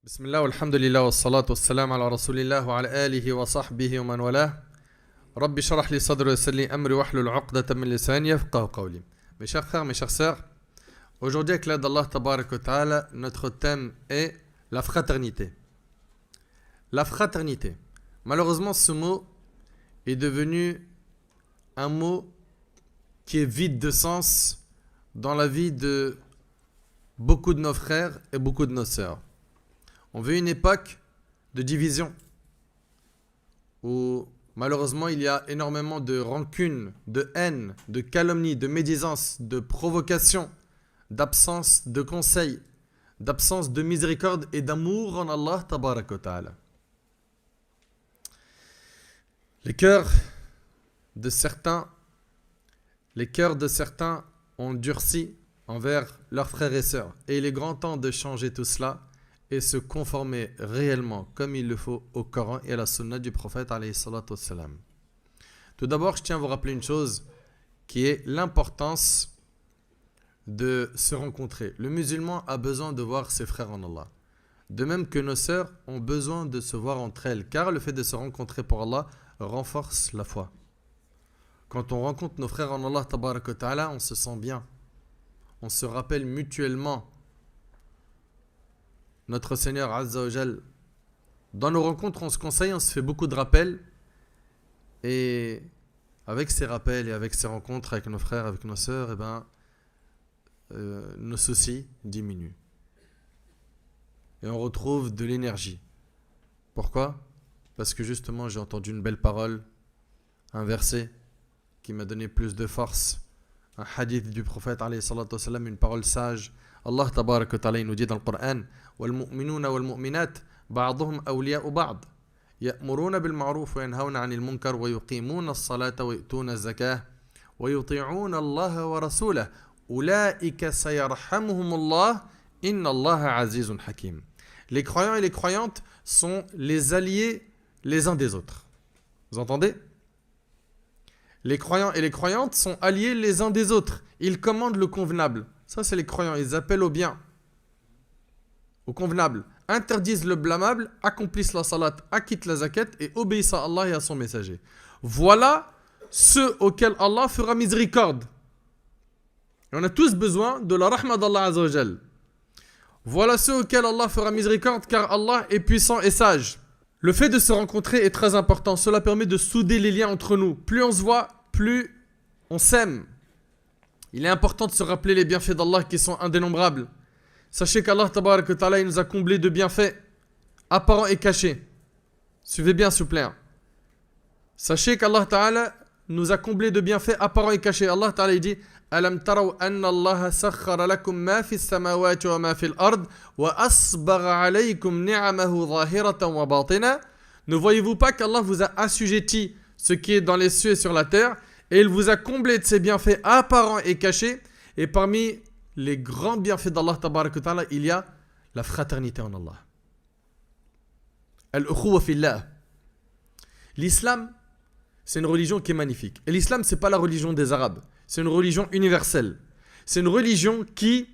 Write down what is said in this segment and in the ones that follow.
بسم الله والحمد لله والصلاة والسلام على رسول الله وعلى آله وصحبه ومن والاه. رب اشرح لي صدري ويسر لي أمري واحلل عقدة من لساني يفقهوا قولي. Mes chers frères, mes chères sœurs, aujourd'hui avec l'aide d'Allah Tabarak wa Ta'ala, notre thème est la fraternité. La fraternité. Malheureusement, ce mot est devenu un mot qui est vide de sens dans la vie de beaucoup de nos frères et beaucoup de nos sœurs. On veut une époque de division où malheureusement il y a énormément de rancune, de haine, de calomnie, de médisance, de provocation, d'absence de conseil, d'absence de miséricorde et d'amour en Allah Tabarak wa Ta'ala. Les cœurs de certains ont durci envers leurs frères et sœurs. Et il est grand temps de changer tout cela et se conformer réellement comme il le faut au Coran et à la Sunna du prophète alayhi salatu wassalam. Tout d'abord, je tiens à vous rappeler une chose qui est l'importance de se rencontrer. Le musulman a besoin de voir ses frères en Allah. De même que nos sœurs ont besoin de se voir entre elles, car le fait de se rencontrer pour Allah renforce la foi. Quand on rencontre nos frères en Allah, tabarak wa ta'ala, on se sent bien. On se rappelle mutuellement notre Seigneur Azza wa Jal. Dans nos rencontres, on se conseille, on se fait beaucoup de rappels. Et avec ces rappels et avec ces rencontres avec nos frères, avec nos sœurs, nos soucis diminuent. Et on retrouve de l'énergie. Pourquoi ? Parce que justement, j'ai entendu une belle parole, un verset qui m'a donné plus de force, un hadith du prophète alayhi salatu wassalam, une parole sage. Allah tabarak wa ta'ala il nous dit dans le Coran: وَالْمُؤْمِنُونَ وَالْمُؤْمِنَاتِ بَعْضُهُمْ أَوْلِيَاءُ بَعْضٍ يَأْمُرُونَ بِالْمَعْرُوفِ وَيَنْهَوْنَ عَنِ الْمُنكَرِ وَيُقِيمُونَ الصَّلَاةَ وَيُؤْتُونَ الزَّكَاةَ وَيُطِيعُونَ اللَّهَ وَرَسُولَهُ أُولَئِكَ سَيَرْحَمُهُمُ اللَّهُ إِنَّ اللَّهَ عَزِيزٌ حَكِيمٌ. Les croyants et les croyantes sont les alliés les uns des autres. Vous entendez ? Les croyants et les croyantes sont alliés les uns des autres. Ils commandent le convenable. Ça, c'est les croyants. Ils appellent au bien, au convenable. Interdisent le blâmable, accomplissent la salat, acquittent la zakat et obéissent à Allah et à son messager. Voilà ceux auxquels Allah fera miséricorde. Et on a tous besoin de la rahma d'Allah Azza wa Jal. Voilà ceux auxquels Allah fera miséricorde, car Allah est puissant et sage. Le fait de se rencontrer est très important. Cela permet de souder les liens entre nous. Plus on se voit, plus on s'aime. Il est important de se rappeler les bienfaits d'Allah qui sont indénombrables. Sachez qu'Allah tabarak wa ta'ala, il nous a comblés de bienfaits apparents et cachés. Suivez bien s'il vous plaît. Sachez qu'Allah ta'ala nous a comblés de bienfaits apparents et cachés. Allah ta'ala il dit: Alam taraw anna Allah sakhkhara lakum ma fi as-samawati wa ma fi al-ard wa asbagha alaykum ni'amahu zahiratan wa batina. Ne voyez-vous pas qu'Allah vous a assujetti ce qui est dans les cieux et sur la terre, et il vous a comblé de ses bienfaits apparents et cachés. Et parmi les grands bienfaits d'Allah tabarak wa ta'ala, il y a la fraternité en Allah. Al-ukhuwa fillah. L'islam, c'est une religion qui est magnifique. Et l'islam, c'est pas la religion des Arabes. C'est une religion universelle. C'est une religion qui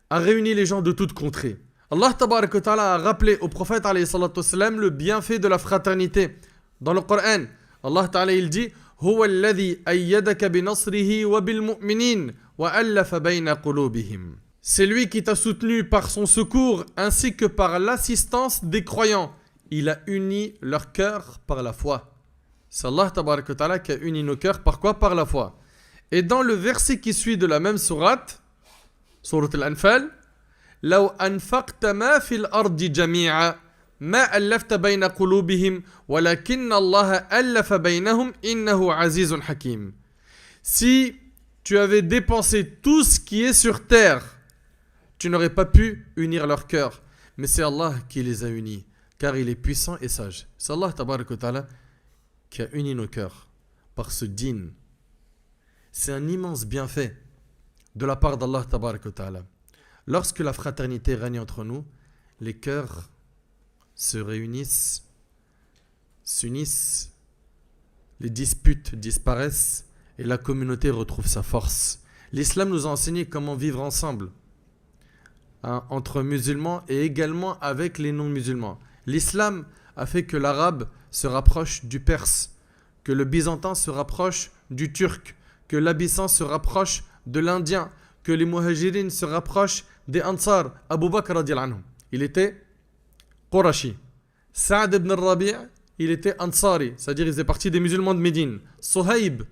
a réuni les gens de toutes contrées. Allah tabarak wa ta'ala a rappelé au prophète alayhi salatu wassalam le bienfait de la fraternité. Dans le Coran, Allah ta'ala il dit: هو الذي أيدك بنصره وبالمؤمنين وألف بين قلوبهم. C'est lui qui t'a soutenu par son secours ainsi que par l'assistance des croyants. Il a uni leur cœur par la foi. C'est Allah tabarak wa ta'ala qui a uni nos cœurs par quoi ? Par la foi. Et dans le verset qui suit de la même sourate, sourate Al-Anfal, لو أنفقت ما في الأرض جميعا ما ألفت بين قلوبهم ولكن الله ألف بينهم إنه عزيز حكيم. Si tu avais dépensé tout ce qui est sur terre, tu n'aurais pas pu unir leur cœur. Mais c'est Allah qui les a unis, car il est puissant et sage. C'est Allah tabarak wa ta'ala qui a uni nos cœurs par ce din. C'est un immense bienfait de la part d'Allah tabarak wa ta'ala. Lorsque la fraternité règne entre nous, les cœurs se réunissent, s'unissent, les disputes disparaissent et la communauté retrouve sa force. L'islam nous a enseigné comment vivre ensemble. hein, entre musulmans et également avec les non-musulmans. L'islam a fait que l'arabe se rapproche du perse, que le byzantin se rapproche du turc, que l'abyssin se rapproche de l'indien, que les muhajirines se rapprochent des ansar. Abu Bakr radiallahu anhu, il était Qurashi. Saad ibn al-Rabi', il était ansari, c'est-à-dire il faisait partie des musulmans de Médine. Suhaib,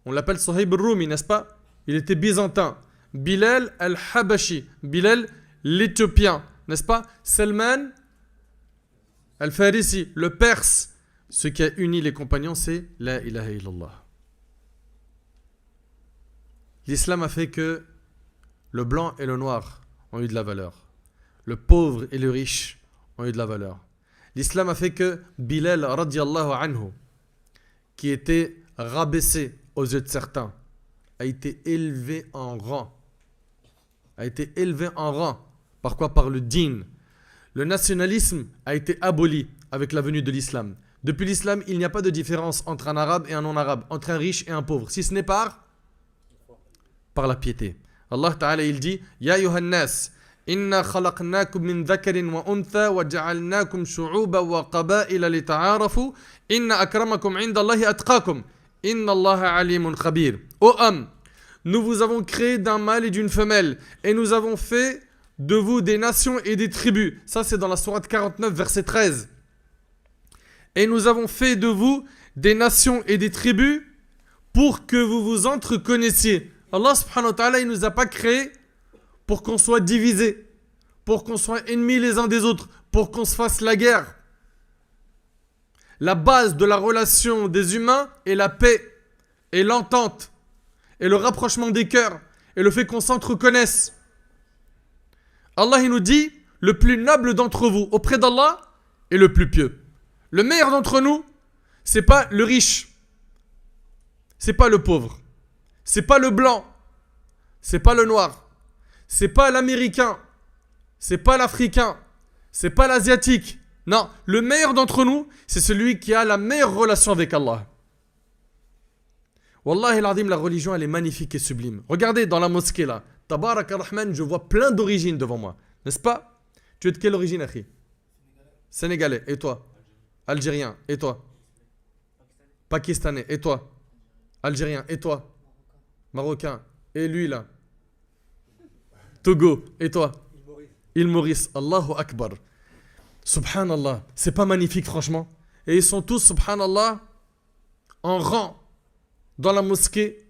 on l'appelle Suhaib al-Rumi, n'est-ce pas? Il était byzantin. Bilal al-Habashi, Bilal l'Éthiopien, n'est-ce pas? Salman al-Farisi, le perse. Ce qui a uni les compagnons, c'est la ilaha illallah. L'islam a fait que le blanc et le noir ont eu de la valeur. Le pauvre et le riche ont eu de la valeur. L'islam a fait que Bilal radiallahu anhu, qui était rabaissé aux yeux de certains, a été élevé en rang. A été élevé en rang. Par quoi? Par le dîn. Le nationalisme a été aboli avec la venue de l'islam. Depuis l'islam, il n'y a pas de différence entre un arabe et un non-arabe, entre un riche et un pauvre, si ce n'est par la piété. Allah Ta'ala, il dit Ya ayyuhan nas, inna khalaqnakum min dhakarin wa untha wa ja'alnakum shu'uban wa qaba'ila lita'arafu inna akramakum 'inda Allahi atqakum inna Allaha 'alimun khabir. Ô homme, nous vous avons créé d'un mâle et d'une femelle et nous avons fait de vous des nations et des tribus. Ça c'est dans la sourate 49 verset 13. Et nous avons fait de vous des nations et des tribus pour que vous vous entreconnaissiez. Allah subhanahu wa ta'ala, il ne nous a pas créés pour qu'on soit divisés, pour qu'on soit ennemis les uns des autres, pour qu'on se fasse la guerre. La base de la relation des humains est la paix et l'entente et le rapprochement des cœurs et le fait qu'on s'entreconnaisse. Allah il nous dit, le plus noble d'entre vous auprès d'Allah est le plus pieux. Le meilleur d'entre nous, c'est pas le riche, c'est pas le pauvre, c'est pas le blanc, c'est pas le noir, c'est pas l'américain, c'est pas l'africain, c'est pas l'asiatique. Non, le meilleur d'entre nous, c'est celui qui a la meilleure relation avec Allah. Wallahi al-Azim, la religion, elle est magnifique et sublime. Regardez dans la mosquée là, Tabarak ar-Rahman, je vois plein d'origines devant moi, n'est-ce pas? Tu es de quelle origine, Akhi? Sénégalais, et toi? Algérien, et toi? Pakistanais, et toi? Algérien, et toi? Marocain, et lui là? Togo, et toi? Île Maurice, Allahu Akbar. Subhanallah, c'est pas magnifique franchement? Et ils sont tous, subhanallah, en rang dans la mosquée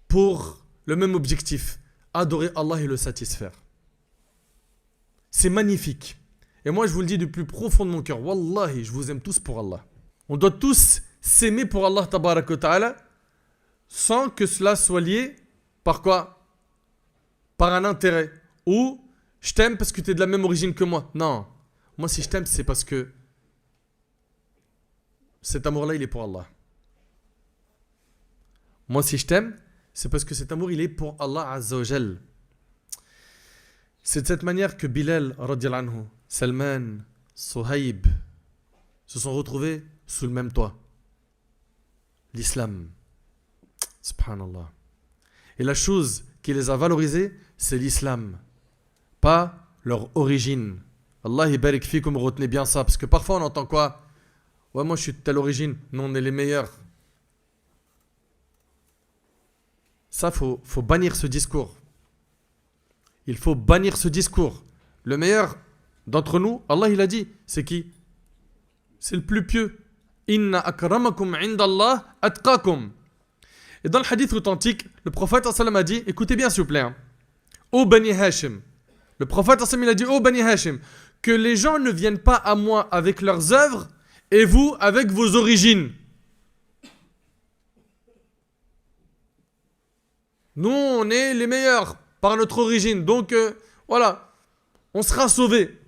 pour le même objectif, adorer Allah et le satisfaire. C'est magnifique. Et moi je vous le dis du plus profond de mon cœur, Wallahi, je vous aime tous pour Allah. On doit tous s'aimer pour Allah tabaraka wa ta'ala sans que cela soit lié par quoi? Par un intérêt. Ou je t'aime parce que tu es de la même origine que moi. Non. Moi si je t'aime c'est parce que cet amour-là il est pour Allah. Moi si je t'aime c'est parce que cet amour il est pour Allah Azza wa Jal. C'est de cette manière que Bilal radiallahu anhu, Salman, Suhaib se sont retrouvés sous le même toit. L'islam. Subhanallah. Et la chose qui les a valorisés, c'est l'islam. Pas leur origine. Allah barik fikum, retenez bien ça. Parce que parfois on entend quoi? Ouais, moi je suis de telle origine. Non, on est les meilleurs. Ça, faut bannir ce discours. Il faut bannir ce discours. Le meilleur d'entre nous, Allah il a dit, c'est qui? C'est le plus pieux. Inna akramakum indallah atqakum. Et dans le hadith authentique, le prophète a dit, écoutez bien s'il vous plaît, hein, ô Bani Hashim, le prophète il a dit, ô Bani Hashim, que les gens ne viennent pas à moi avec leurs œuvres et vous avec vos origines. Nous, on est les meilleurs par notre origine. Donc, voilà, on sera sauvés.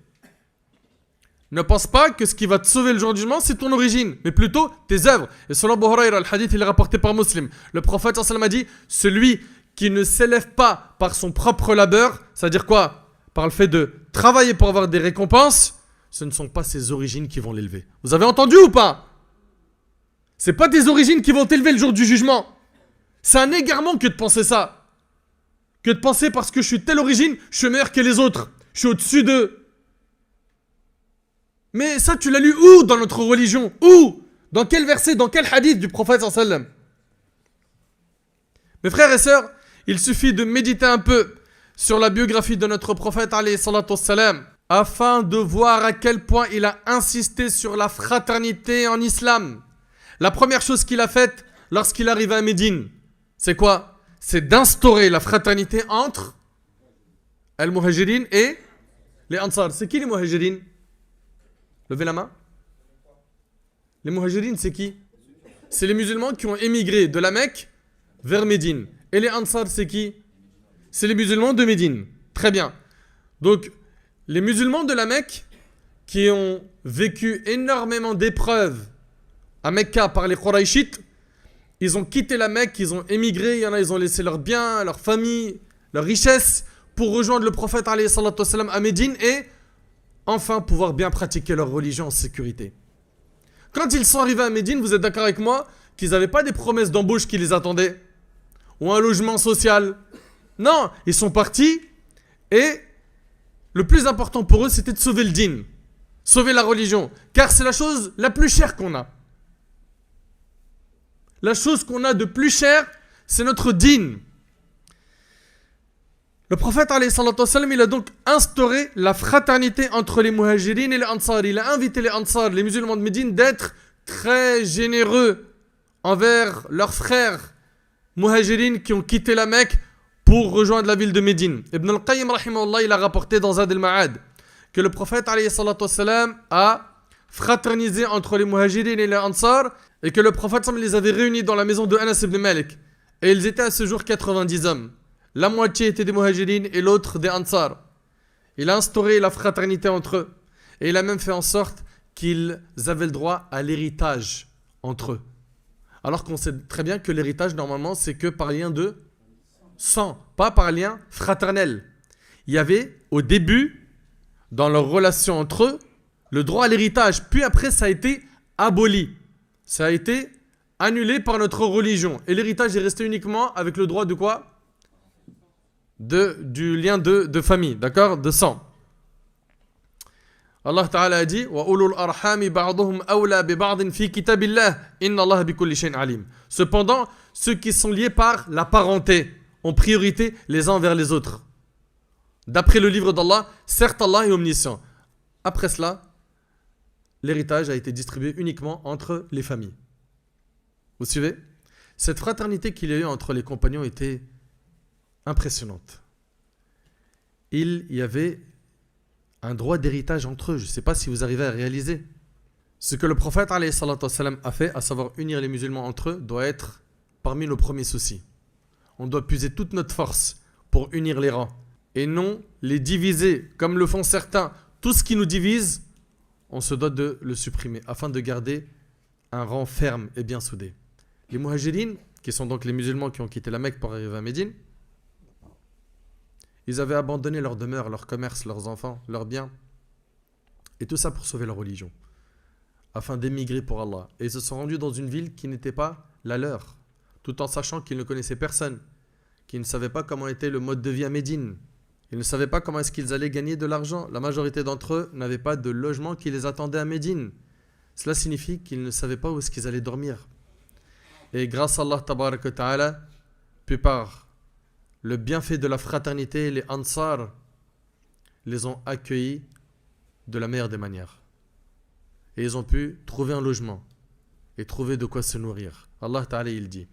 Ne pense pas que ce qui va te sauver le jour du jugement, c'est ton origine, mais plutôt tes œuvres. Et selon Abu Huraira, le hadith, il est rapporté par Muslim. Le prophète a dit, celui qui ne s'élève pas par son propre labeur, c'est-à-dire quoi? Par le fait de travailler pour avoir des récompenses, ce ne sont pas ses origines qui vont l'élever. Vous avez entendu ou pas? C'est pas tes origines qui vont t'élever le jour du jugement. C'est un égarement que de penser ça. que de penser parce que je suis de telle origine, je suis meilleur que les autres. Je suis au-dessus d'eux. Mais ça, tu l'as lu où dans notre religion? Où? Dans quel verset, dans quel hadith du prophète sallallahu alayhi wa sallam? Mes frères et sœurs, il suffit de méditer un peu sur la biographie de notre prophète alayhi salatu wassalam, afin de voir à quel point il a insisté sur la fraternité en islam. La première chose qu'il a faite lorsqu'il arrive à Médine, c'est quoi? C'est d'instaurer la fraternité entre les muhajirin et les ansar. C'est qui les muhajirin? Levez la main. Les muhajirin, c'est qui? C'est les musulmans qui ont émigré de la Mecque vers Médine. Et les ansar, c'est qui? C'est les musulmans de Médine. Très bien. Donc, les musulmans de la Mecque qui ont vécu énormément d'épreuves à Mecca par les Qurayshites, ils ont quitté la Mecque, ils ont émigré, il y en a, ils ont laissé leurs biens, leur famille, leurs richesses pour rejoindre le prophète alayhi salatu wassalam à Médine et enfin pouvoir bien pratiquer leur religion en sécurité. Quand ils sont arrivés à Médine, vous êtes d'accord avec moi qu'ils n'avaient pas des promesses d'embauche qui les attendaient ou un logement social. Non, ils sont partis et le plus important pour eux, c'était de sauver le dîn, sauver la religion, car c'est la chose la plus chère qu'on a. La chose qu'on a de plus chère, c'est notre dîn. Le prophète alayhi salatu wassalam, il a donc instauré la fraternité entre les muhajirin et les ansar. Il a invité les ansar, les musulmans de Médine, d'être très généreux envers leurs frères muhajirin qui ont quitté la Mecque pour rejoindre la ville de Médine. Ibn al-Qayyim rahimahullah, il a rapporté dans Zad al-Ma'ad que le prophète alayhi salatu wassalam a fraternisé entre les muhajirin et les ansar et que le prophète les avait réunis dans la maison de Anas ibn Malik. Et ils étaient à ce jour 90 hommes. La moitié étaient des muhajirin et l'autre des ansar. Il a instauré la fraternité entre eux. Et il a même fait en sorte qu'ils avaient le droit à l'héritage entre eux. Alors qu'on sait très bien que l'héritage, normalement, c'est que par lien de sang, pas par lien fraternel. Il y avait, au début, dans leur relation entre eux, le droit à l'héritage. Puis après, ça a été aboli. Ça a été annulé par notre religion. Et l'héritage est resté uniquement avec le droit de quoi? Du lien de famille, d'accord? De sang. Allah Ta'ala a dit wa ulul arhami ba'duhum awla bi ba'din fi kitabillah inna Allah bi kulli shay'in alim. Cependant, ceux qui sont liés par la parenté ont priorité les uns vers les autres. D'après le livre d'Allah, certes Allah est omniscient. Après cela, l'héritage a été distribué uniquement entre les familles. Vous suivez? Cette fraternité qu'il y a eu entre les compagnons était impressionnante. Il y avait un droit d'héritage entre eux. Je ne sais pas si vous arrivez à réaliser. Ce que le prophète alayhi salatu wassalam a fait, à savoir unir les musulmans entre eux, doit être parmi nos premiers soucis. On doit puiser toute notre force pour unir les rangs et non les diviser comme le font certains. Tout ce qui nous divise, on se doit de le supprimer afin de garder un rang ferme et bien soudé. Les muhajirin, qui sont donc les musulmans qui ont quitté la Mecque pour arriver à Médine, ils avaient abandonné leur demeure, leur commerce, leurs enfants, leurs biens, et tout ça pour sauver leur religion, afin d'émigrer pour Allah. Et ils se sont rendus dans une ville qui n'était pas la leur, tout en sachant qu'ils ne connaissaient personne, qu'ils ne savaient pas comment était le mode de vie à Médine. Ils ne savaient pas comment est-ce qu'ils allaient gagner de l'argent. La majorité d'entre eux n'avaient pas de logement qui les attendait à Médine. Cela signifie qu'ils ne savaient pas où est-ce qu'ils allaient dormir. Et grâce à Allah tabarak wa ta'ala, puis par le bienfait de la fraternité, les ansar les ont accueillis de la meilleure des manières. Et ils ont pu trouver un logement et trouver de quoi se nourrir. Allah ta'ala il dit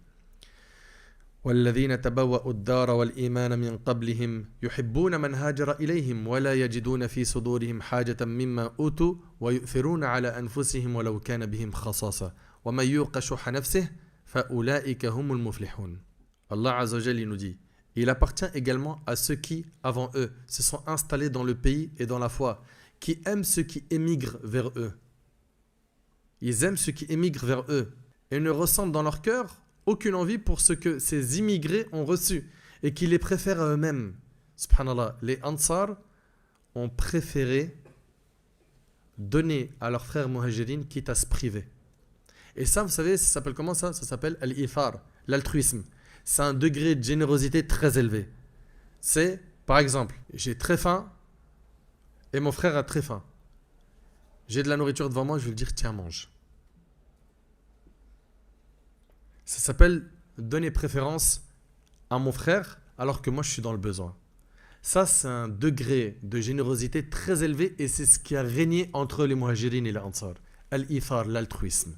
وَالَّذِينَ تَبَوَّأُوا الدَّارَ وَالْإِيمَانَ مِنْ قَبْلِهِمْ يُحِبُّونَ مَنْ هَاجَرَ إِلَيْهِمْ وَلَا يَجِدُونَ فِي صُدُورِهِمْ حَاجَةً مِمَّا أُوتُوا وَيُؤْثِرُونَ عَلَى أَنفُسِهِمْ وَلَوْ كَانَ بِهِمْ خَصَاصَةٌ وَمَنْ يُوقَ شُحَّ نَفْسِهِ فَأُولَئِكَ هُمُ الْمُفْلِحُونَ. Allah Azza wa Jalla il nous dit: il appartient également à ceux qui, avant eux, se sont installés dans le pays et dans la foi, qui aiment ceux qui émigrent vers eux. Ils aiment ceux qui émigrent vers eux et ne ressentent dans leur cœur aucune envie pour ce que ces immigrés ont reçu et qui les préfèrent à eux-mêmes. Subhanallah, les Ansar ont préféré donner à leurs frères muhajirin quitte à se priver. Et ça, vous savez, ça s'appelle comment ça? Ça s'appelle al-ifar, l'altruisme. C'est un degré de générosité très élevé. C'est, par exemple, j'ai très faim et mon frère a très faim. J'ai de la nourriture devant moi, je vais lui dire tiens, mange. Ça s'appelle donner préférence à mon frère alors que moi je suis dans le besoin. Ça, c'est un degré de générosité très élevé et c'est ce qui a régné entre les muhajirines et les ansar. Al-ithar, l'altruisme.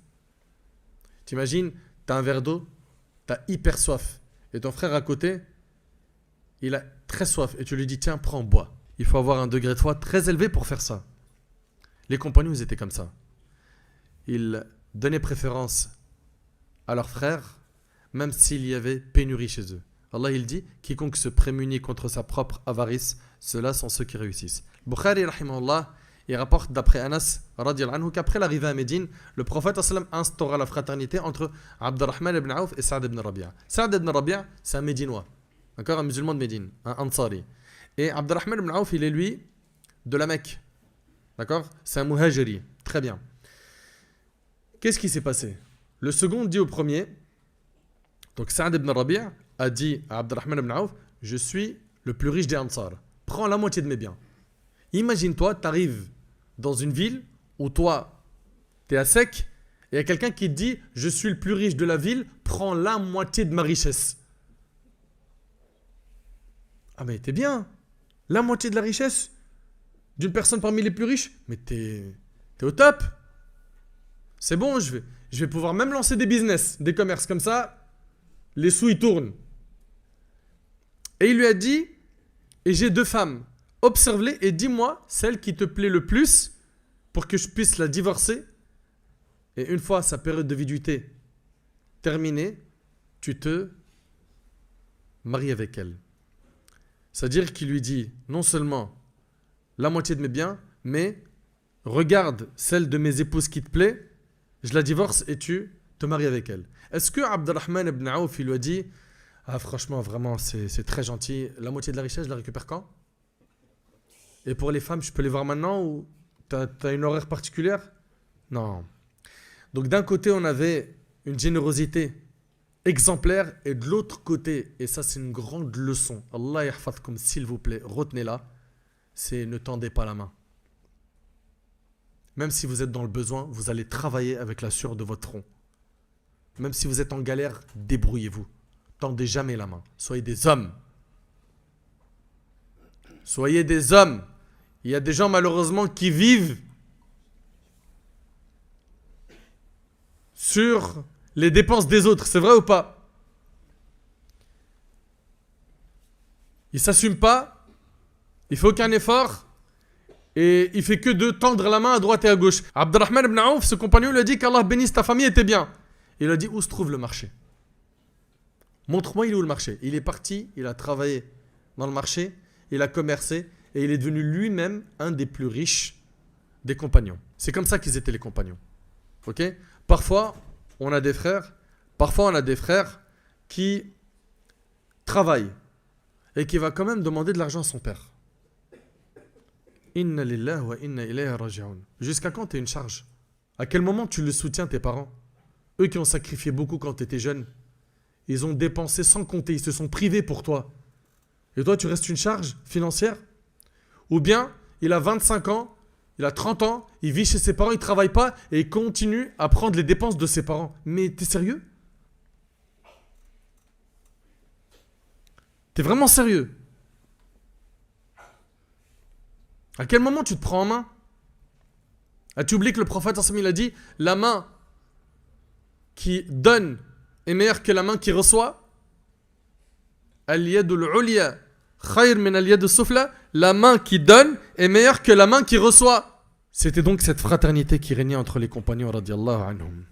T'imagines, t'as un verre d'eau, t'as hyper soif et ton frère à côté, il a très soif et tu lui dis tiens, prends, bois. Il faut avoir un degré de foi très élevé pour faire ça. Les compagnons, ils étaient comme ça. Ils donnaient préférence à leurs frères, même s'il y avait pénurie chez eux. Allah, il dit, quiconque se prémunit contre sa propre avarice, ceux-là sont ceux qui réussissent. Bukhari, rahimahullah, il rapporte d'après Anas, radiallahu anhu, qu'après l'arrivée à Médine, le prophète sallam instaura la fraternité entre Abdurrahman ibn Auf et Saad ibn Rabi'a. Saad ibn Rabi'a, c'est un Médinois, d'accord, un musulman de Médine, un Ansari. Et Abdurrahman ibn Auf, il est lui de la Mecque. D'accord? C'est un muhajiri. Très bien. Qu'est-ce qui s'est passé? Le second dit au premier, donc Saad ibn Rabi'a a dit à Abdurrahman ibn Auf, je suis le plus riche des Ansar. Prends la moitié de mes biens. Imagine-toi, tu arrives dans une ville où toi, tu es à sec, et il y a quelqu'un qui te dit, je suis le plus riche de la ville, prends la moitié de ma richesse. Ah mais t'es bien. La moitié de la richesse d'une personne parmi les plus riches, mais t'es au top. C'est bon, je vais pouvoir même lancer des business, des commerces comme ça, les sous ils tournent. Et il lui a dit, et j'ai 2 femmes, observe-les et dis-moi celle qui te plaît le plus pour que je puisse la divorcer. Et une fois sa période de viduité terminée, tu te maries avec elle. C'est-à-dire qu'il lui dit non seulement la moitié de mes biens, mais regarde celle de mes épouses qui te plaît, je la divorce et tu te maries avec elle. Est-ce que Abdurrahman ibn Auf, il lui a dit ah franchement, vraiment, c'est très gentil, la moitié de la richesse, je la récupère quand? Et pour les femmes, je peux les voir maintenant ou t'as une horaire particulière? Non. Donc d'un côté, on avait une générosité exemplaire et de l'autre côté, et ça c'est une grande leçon, Allah yahfadkum, s'il vous plaît, retenez-la, c'est ne tendez pas la main. Même si vous êtes dans le besoin, vous allez travailler avec la sueur de votre front. Même si vous êtes en galère, débrouillez-vous. Tendez jamais la main. Soyez des hommes. Soyez des hommes. Il y a des gens malheureusement qui vivent sur les dépenses des autres. C'est vrai ou pas? Il ne s'assume pas. Il ne fait aucun effort. Et il fait que de tendre la main à droite et à gauche. Abdurrahman ibn Auf, ce compagnon, lui a dit qu'Allah bénisse ta famille et tes biens. Il a dit où se trouve le marché? Montre-moi il est où le marché. Il est parti, il a travaillé dans le marché, il a commercé et il est devenu lui-même un des plus riches des compagnons. C'est comme ça qu'ils étaient les compagnons. Ok? Parfois, on a des frères qui travaillent et qui va quand même demander de l'argent à son père. Inna lillahi wa inna ilayhi raji'un. Jusqu'à quand tu es une charge? À quel moment tu le soutiens tes parents? Eux qui ont sacrifié beaucoup quand tu étais jeune. Ils ont dépensé sans compter, ils se sont privés pour toi. Et toi tu restes une charge financière? Ou bien il a 25 ans, il a 30 ans, il vit chez ses parents, il ne travaille pas et il continue à prendre les dépenses de ses parents. Mais t'es sérieux? T'es vraiment sérieux? À quel moment tu te prends en main? As-tu oublié que le prophète il a dit la main qui donne est meilleure que la main qui reçoit? Al-yadul ulya khayr min al-yad as-sufla. La main qui donne est meilleure que la main qui reçoit. C'était donc cette fraternité qui régnait entre les compagnons radiyallahu anhum.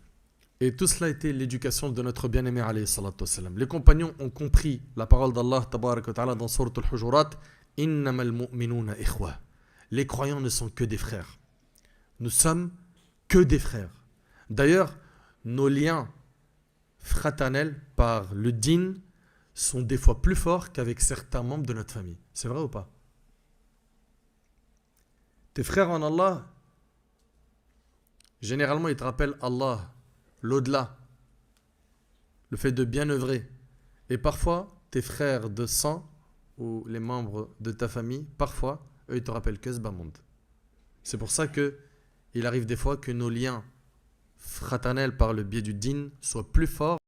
Et tout cela était l'éducation de notre bien-aimé alayhi salatu wassalam. Les compagnons ont compris la parole d'Allah tabarak wa ta'ala dans Sourate al-Hujurat, innamal mu'minuna ikhwa. Les croyants ne sont que des frères. Nous sommes que des frères. D'ailleurs, nos liens fraternels par le din sont des fois plus forts qu'avec certains membres de notre famille. C'est vrai ou pas? Tes frères en Allah, généralement ils te rappellent Allah, l'au-delà, le fait de bien œuvrer. Et parfois, tes frères de sang ou les membres de ta famille, parfois, eux, ils te rappellent que ce bas monde. C'est pour ça que il arrive des fois que nos liens fraternels par le biais du din soient plus forts